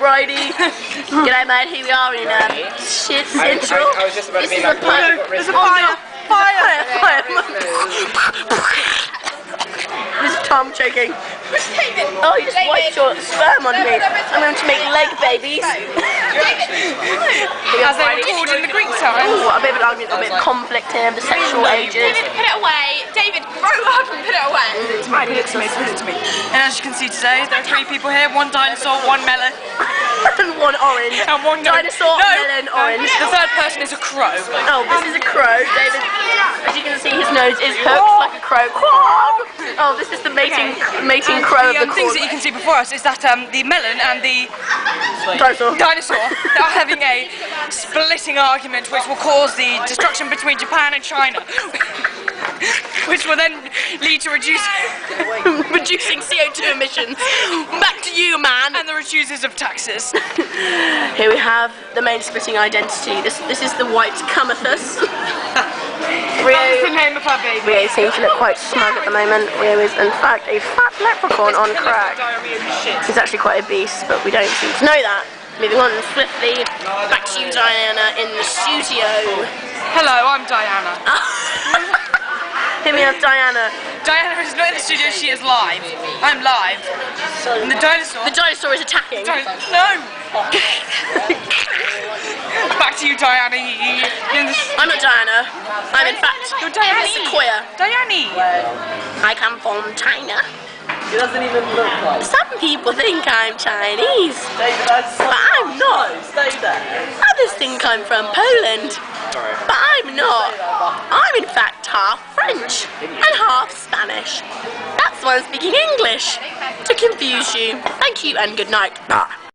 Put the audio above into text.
Alrighty. G'day mate, here we are in Shit Central. I was just about to This be is like, a fire. there's a Fire! This is Tom choking. Oh, you just wiped your sperm on me. I'm going to make leg babies. As they were called in the Greek time. Ooh, a bit of an argument, a bit of conflict here, the sexual ages. David, put it away. David, grow up and put it away. Put it to me. And as you can see today, there are 3 people here. 1 dinosaur, 1 melon. And 1 orange. And 1 dinosaur, melon, orange. The 3rd person is a crow. Oh, this is a crow. David, as you can see, his nose is hooked like a crow. Oh, this is the mating crow of the things that you can see before us is that the melon and the dinosaur are having a splitting argument which will cause the destruction between Japan and China. Which will then lead to reducing CO2 emissions. Back to you, man. And the reduces of taxes. Here we have the main splitting identity. This is the white Camathus. That's the name of our baby. Rio seems to look quite smug at the moment. Rio is in fact a fat leprechaun on crack. He's actually quite a beast, but we don't seem to know that. Moving on swiftly, back to you, Diana, in the studio. Hello, I'm Diana. Here we have Diana. Diana is not in the studio, she is live. I'm live. And the dinosaur... The dinosaur is attacking. No! Back to you, Diana. I'm not Diana. I'm in fact You're Diana. Sequoia. Diana. I come from China. It doesn't even look like. Some people think I'm Chinese, but I'm not. Stay there. Others think I'm from Poland, but I'm not. I'm in fact half French and half Spanish. That's why I'm speaking English, to confuse you. Thank you and good night.